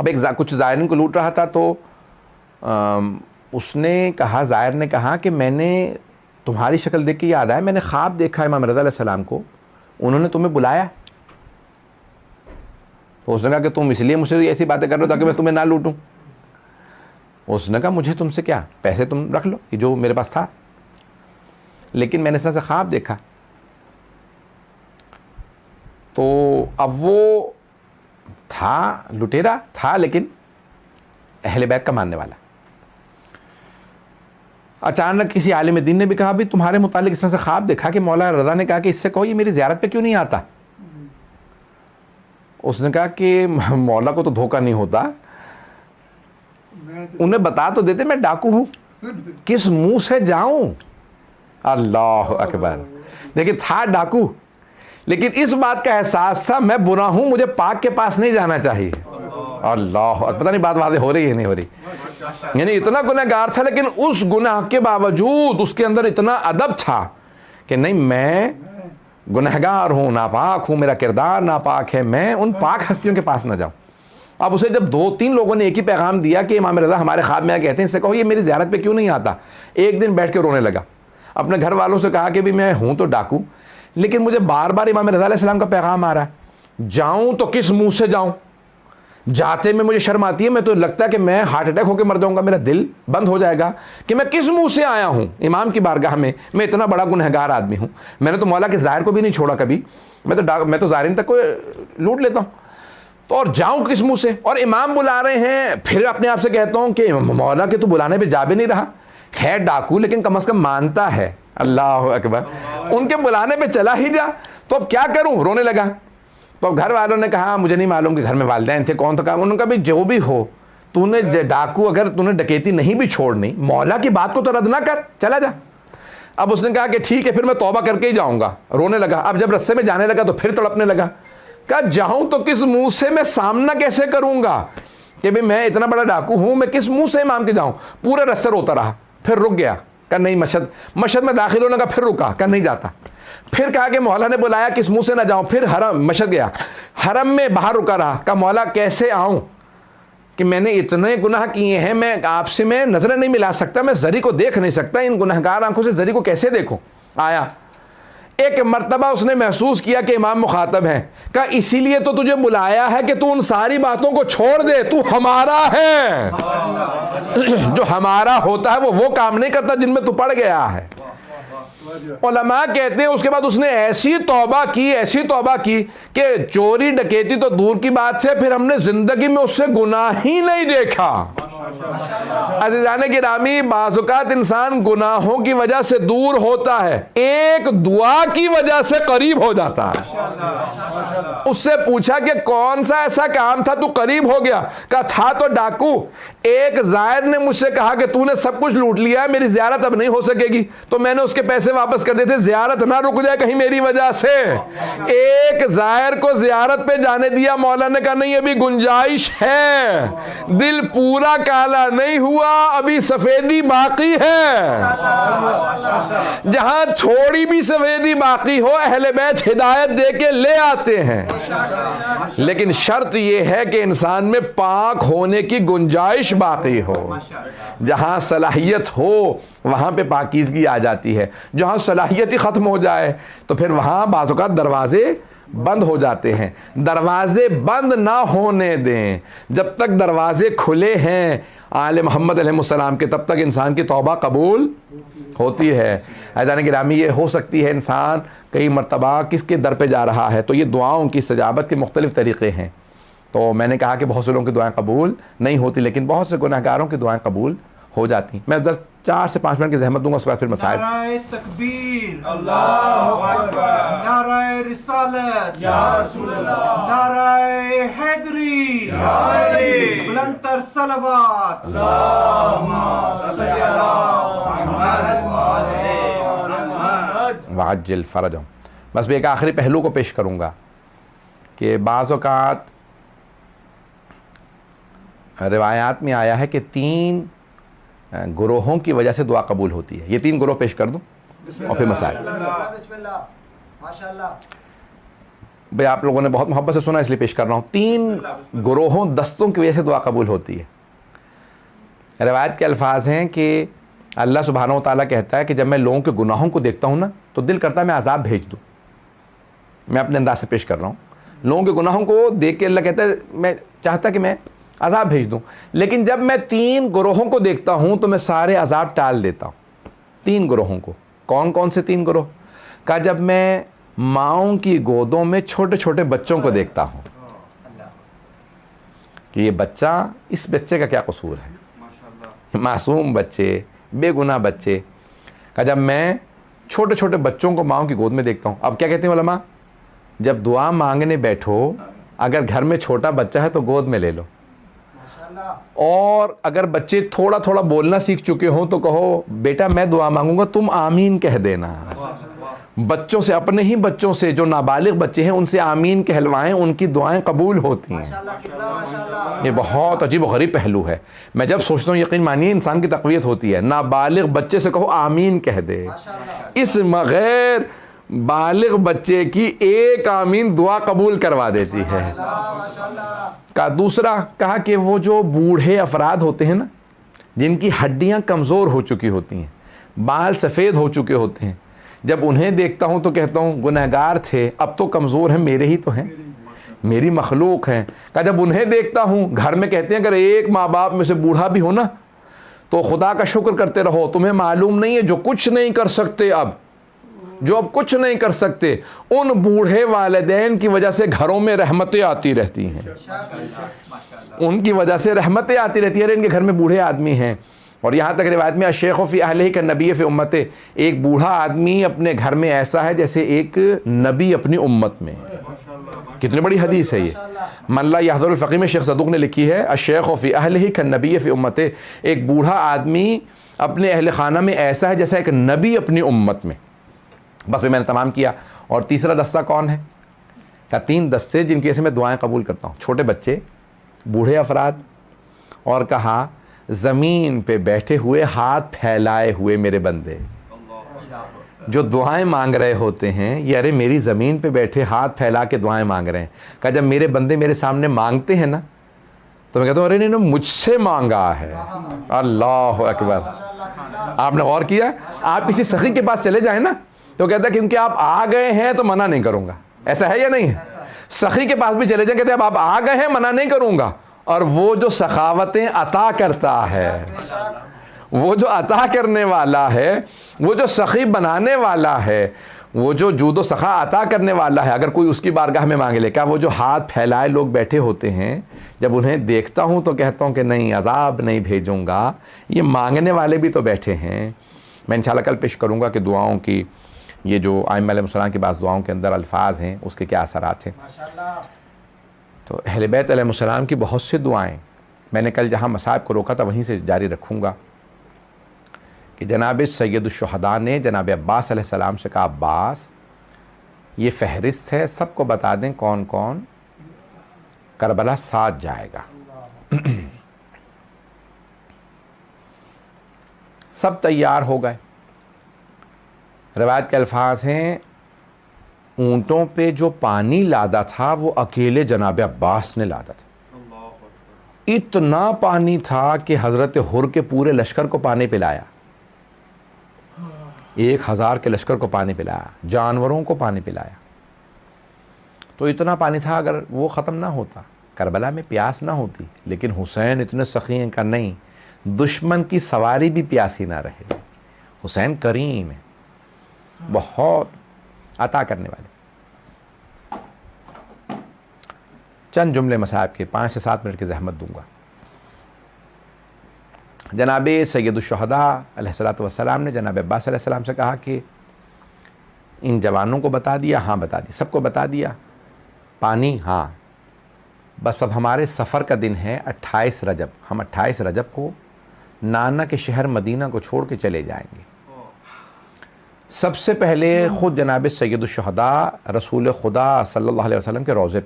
اب ایک کچھ زائرین کو لوٹ رہا تھا تو اس نے کہا، زائر نے کہا کہ میں نے تمہاری شکل دیکھ کے یاد آیا، میں نے خواب دیکھا امام رضا علیہ السلام کو، انہوں نے تمہیں بلایا. تو اس نے کہا کہ تم اس لیے مجھ سے ایسی باتیں کر رہے ہو تاکہ میں تمہیں نہ لوٹوں. اس نے کہا مجھے تم سے کیا، پیسے تم رکھ لو، یہ جو میرے پاس تھا، لیکن میں نے اس طرح سے خواب دیکھا. تو اب وہ تھا لٹیرا تھا لیکن اہل بیت کا ماننے والا. اچانک کسی عالم دین نے بھی کہا بھی تمہارے متعلق اس طرح سے خواب دیکھا کہ مولا رضا نے کہا کہ اس سے کہو یہ میری زیارت پہ کیوں نہیں آتا. اس نے کہا کہ مولا کو تو دھوکہ نہیں ہوتا، انہیں بتا تو دیتے میں ڈاکو ہوں، کس منہ سے جاؤں. اللہ اکبر. لیکن تھا ڈاکو، لیکن اس بات کا احساس تھا میں برا ہوں، مجھے پاک کے پاس نہیں جانا چاہیے. اللہ، پتہ نہیں بات واضح ہو رہی ہے نہیں ہو رہی. یعنی اتنا گنہگار تھا لیکن اس گناہ کے باوجود اس کے اندر اتنا ادب تھا کہ نہیں میں گنہگار ہوں، ناپاک ہوں، میرا کردار ناپاک ہے، میں ان پاک ہستیوں کے پاس نہ جاؤں. اب اسے جب 2-3 لوگوں نے ایک ہی پیغام دیا کہ امام رضا ہمارے خواب میں کہتے ہیں، اس سے کہو یہ میری زیارت پہ کیوں نہیں آتا. ایک دن بیٹھ کے رونے لگا، اپنے گھر والوں سے کہا کہ بھی میں ہوں تو ڈاکو لیکن مجھے بار بار امام رضا علیہ السلام کا پیغام آ رہا ہے، جاؤں تو کس منہ سے جاؤں. جاتے میں مجھے شرم آتی ہے، میں تو لگتا ہے کہ میں ہارٹ اٹیک ہو کے مر جاؤں گا، میرا دل بند ہو جائے گا کہ میں کس منہ سے آیا ہوں امام کی بارگاہ میں اتنا بڑا گنہگار آدمی ہوں. میں نے تو مولا کے ظاہر کو بھی نہیں چھوڑا کبھی، میں تو ظاہرین تک کو لوٹ لیتا ہوں، تو اور جاؤں کس منہ سے. اور امام بلا رہے ہیں، پھر اپنے آپ سے کہتا ہوں کہ مولا کے تو بلانے پہ جا بھی نہیں رہا، ہے ڈاکو لیکن کم از کم مانتا ہے. اللہ اکبر. ان کے بلانے پہ چلا ہی جا، تو اب کیا کروں، رونے لگا. تو گھر والوں نے کہا مجھے نہیں معلوم کہ گھر میں والدین تھے کون تھا کام. انہوں نے کہا بھی جو بھی ہو، تو نے ڈاکو اگر تو نے ڈکیتی نہیں بھی چھوڑنی، مولا کی بات کو تو رد نہ کر، چلا جا. اب اس نے کہا کہ ٹھیک ہے پھر میں توبہ کر کے ہی جاؤں گا. رونے لگا. اب جب رستے میں جانے لگا تو پھر تڑپنے لگا. کہا جاؤں تو کس منہ سے، میں سامنا کیسے کروں گا کہ بھی میں اتنا بڑا ڈاکو ہوں، میں کس منہ سے امام کے جاؤں. پورے رستے روتا رہا، پھر رک گیا. کہا نہیں مشہد میں داخل ہونے کا، پھر رکا، کہا نہیں جاتا. پھر کہا کہ مولا نے بلایا کس منہ سے نہ جاؤں، پھر حرم مشہد گیا، حرم میں باہر رکا رہا. کہا مولا کیسے آؤں کہ میں نے اتنے گناہ کیے ہیں، میں آپ سے میں نظریں نہیں ملا سکتا، میں زری کو دیکھ نہیں سکتا، ان گنہگار آنکھوں سے زری کو کیسے دیکھوں. آیا ایک مرتبہ اس نے محسوس کیا کہ امام مخاطب ہیں. کہا اسی لیے تو تجھے بلایا ہے کہ تو ان ساری باتوں کو چھوڑ دے، تو ہمارا ہے. جو ہمارا ہوتا ہے وہ کام نہیں کرتا جن میں تو پڑ گیا ہے. علماء کہتے ہیں اس کے بعد اس نے ایسی توبہ کی کہ چوری ڈکیتی تو دور کی بات سے، پھر ہم نے زندگی میں اس سے گناہ ہی نہیں دیکھا. عزیزان گرامی، بعض اوقات انسان گناہوں کی وجہ سے دور ہوتا ہے، ایک دعا کی وجہ سے قریب ہو جاتا ہے. اس سے پوچھا کہ کون سا ایسا کام تھا تو قریب ہو گیا. کہا تھا تو ڈاکو. ایک زائر نے مجھ سے کہا کہ تو نے سب کچھ لوٹ لیا ہے، میری زیارت اب نہیں ہو سکے گی، تو میں نے اس کے پیسے واپس کر دیے تھے، زیارت نہ رک جائے کہیں میری وجہ سے. ایک زائر کو زیارت پہ جانے دیا، مولا نے کہا نہیں ابھی گنجائش ہے، دل پورا کالا نہیں ہوا، ابھی سفیدی باقی ہے. جہاں تھوڑی بھی سفیدی باقی ہو اہل بیت ہدایت دے کے لے آتے ہیں، لیکن شرط یہ ہے کہ انسان میں پاک ہونے کی گنجائش باقی ہو. جہاں صلاحیت ہو وہاں پہ پاکیزگی آ جاتی ہے، جہاں صلاحیت ہی ختم ہو جائے تو پھر وہاں بعض اوقات دروازے بند ہو جاتے ہیں. دروازے بند نہ ہونے دیں، جب تک دروازے کھلے ہیں آل محمد علیہ السلام کے تب تک انسان کی توبہ قبول ہوتی ہے. عزیزان گرامی، یہ ہو سکتی ہے انسان کئی مرتبہ کس کے در پہ جا رہا ہے، تو یہ دعاؤں کی استجابت کے مختلف طریقے ہیں. تو میں نے کہا کہ بہت سے لوگوں کی دعائیں قبول نہیں ہوتی، لیکن بہت سے گناہگاروں کی دعائیں قبول ہو جاتی. میں 4 سے 5 منٹ کی زحمت دوں گا، اس کے بعد پھر مسائل. نعرہ تکبیر، اللہ اکبر، نعرہ رسالت، یا رسول اللہ، نعرہ حیدری، یا علی، بلند تر صلوات، اللہم صلی علی محمد وعجل فرجہم. بس میں ایک آخری پہلو کو پیش کروں گا کہ بعض اوقات روایات میں آیا ہے کہ 3 گروہوں کی وجہ سے دعا قبول ہوتی ہے. یہ 3 گروہ پیش کر دوں اور پھر مسائل. بھائی آپ لوگوں نے بہت محبت سے سنا اس لیے پیش کر رہا ہوں. 3 گروہوں دستوں کی وجہ سے دعا قبول ہوتی ہے. روایت کے الفاظ ہیں کہ اللہ سبحانہ و تعالیٰ کہتا ہے کہ جب میں لوگوں کے گناہوں کو دیکھتا ہوں نا تو دل کرتا ہے میں عذاب بھیج دوں. میں اپنے انداز سے پیش کر رہا ہوں. لوگوں کے گناہوں کو دیکھ کے اللہ کہتا ہے میں چاہتا کہ میں عذاب بھیج دوں, لیکن جب میں 3 گروہوں کو دیکھتا ہوں تو میں سارے عذاب ٹال دیتا ہوں. 3 گروہوں کو. کون کون سے 3 گروہ؟ کہا جب میں ماؤں کی گودوں میں چھوٹے چھوٹے بچوں کو دیکھتا ہوں کہ یہ بچہ, اس بچے کا کیا قصور ہے, معصوم بچے, بے گناہ بچے. کہا جب میں چھوٹے چھوٹے بچوں کو ماؤں کی گود میں دیکھتا ہوں. اب کیا کہتے ہیں علماء, جب دعا مانگنے بیٹھو اگر گھر میں چھوٹا بچہ ہے تو گود میں لے لو, اور اگر بچے تھوڑا تھوڑا بولنا سیکھ چکے ہوں تو کہو بیٹا میں دعا مانگوں گا تم آمین کہہ دینا. بچوں سے, اپنے ہی بچوں سے جو نابالغ بچے ہیں ان سے آمین کہلوائیں, ان کی دعائیں قبول ہوتی ہیں. یہ بہت عجیب و غریب پہلو ہے. میں جب سوچتا ہوں یقین مانیے انسان کی تقویت ہوتی ہے. نابالغ بچے سے کہو آمین کہہ دے, اس غیر بالغ بچے کی ایک آمین دعا قبول کروا دیتی ہے. دوسرا کہا کہ وہ جو بوڑھے افراد ہوتے ہیں نا, جن کی ہڈیاں کمزور ہو چکی ہوتی ہیں, بال سفید ہو چکے ہوتے ہیں, جب انہیں دیکھتا ہوں تو کہتا ہوں گنہگار تھے اب تو کمزور ہیں, میرے ہی تو ہیں, میری مخلوق ہیں. کہا جب انہیں دیکھتا ہوں, گھر میں کہتے ہیں اگر ایک ماں باپ میں سے بوڑھا بھی ہو نا تو خدا کا شکر کرتے رہو, تمہیں معلوم نہیں ہے جو کچھ نہیں کر سکتے اب کچھ نہیں کر سکتے, ان بوڑھے والدین کی وجہ سے گھروں میں رحمتیں آتی رہتی ہیں. ان کی وجہ سے رحمتیں آتی رہتی ہیں. ان کے گھر میں بوڑھے آدمی ہیں. اور یہاں تک روایت میں الشیخ فی اہلہ کالنبی فی امتہ, ایک بوڑھا آدمی اپنے گھر میں ایسا ہے جیسے ایک نبی اپنی امت میں. کتنی بڑی حدیث ہے یہ. من لا یحضر الفقیہ میں شیخ صدوق نے لکھی ہے الشیخ فی اہلہ کالنبی فی امتہ, ایک بوڑھا آدمی اپنے اہل خانہ میں ایسا ہے جیسا ایک نبی اپنی امت میں. بس میں نے تمام کیا. اور تیسرا دستہ کون ہے؟ کہا 3 دستے جن کی وجہ سے میں دعائیں قبول کرتا ہوں, چھوٹے بچے, بوڑھے افراد, اور کہا زمین پہ بیٹھے ہوئے ہاتھ پھیلائے ہوئے میرے بندے جو دعائیں مانگ رہے ہوتے ہیں. یہ ارے میری زمین پہ بیٹھے ہاتھ پھیلا کے دعائیں مانگ رہے ہیں. کہا جب میرے بندے میرے سامنے مانگتے ہیں نا تو میں کہتا ہوں ارے انہوں نے مجھ سے مانگا ہے. اللہ اکبر. آپ نے غور کیا, آپ کسی سخی کے پاس چلے جائیں نا تو کہتا ہے کیونکہ آپ آ گئے ہیں تو منع نہیں کروں گا. ایسا ہے یا نہیں ہے؟ سخی کے پاس بھی چلے جائیں, کہتے ہیں اب آپ آ گئے ہیں منع نہیں کروں گا. اور وہ جو سخاوتیں عطا کرتا ہے, وہ جو عطا کرنے والا ہے, وہ جو سخی بنانے والا ہے, وہ جو جود و سخا عطا کرنے والا ہے, اگر کوئی اس کی بارگاہ میں مانگے لے. کیا وہ جو ہاتھ پھیلائے لوگ بیٹھے ہوتے ہیں, جب انہیں دیکھتا ہوں تو کہتا ہوں کہ نہیں عذاب نہیں بھیجوں گا, یہ مانگنے والے بھی تو بیٹھے ہیں. میں انشاءاللہ کل پیش کروں گا کہ دعاؤں کی, یہ جو ائمہ علیہ السلام کی بعض دعاؤں کے اندر الفاظ ہیں اس کے کیا اثرات ہیں. تو اہل بیت علیہ السلام کی بہت سی دعائیں, میں نے کل جہاں مصائب کو روکا تھا وہیں سے جاری رکھوں گا کہ جناب سید الشہداء نے جناب عباس علیہ السلام سے کہا عباس یہ فہرست ہے, سب کو بتا دیں کون کون کربلا ساتھ جائے گا. سب تیار ہو گئے. روایت کے الفاظ ہیں اونٹوں پہ جو پانی لادا تھا وہ اکیلے جناب عباس نے لادا تھا. اتنا پانی تھا کہ حضرت حر کے پورے لشکر کو پانی پلایا, 1000 کے لشکر کو پانی پلایا, جانوروں کو پانی پلایا. تو اتنا پانی تھا, اگر وہ ختم نہ ہوتا کربلا میں پیاس نہ ہوتی. لیکن حسین اتنے سخی ہیں کہ نہیں, دشمن کی سواری بھی پیاسی نہ رہے. حسین کریم ہے, بہت عطا کرنے والے. چند جملے مصائب کے 5 سے 7 منٹ کی زحمت دوں گا. جناب سید الشہداء علیہ السلام نے جناب عباس علیہ السلام سے کہا کہ ان جوانوں کو بتا دیا؟ ہاں بتا دیا. سب کو بتا دیا. پانی؟ ہاں. بس اب ہمارے سفر کا دن ہے 28 رجب. ہم 28 رجب کو نانا کے شہر مدینہ کو چھوڑ کے چلے جائیں گے. سب سے پہلے خود جناب سید الشہداء رسول خدا صلی اللہ علیہ وسلم کے روضے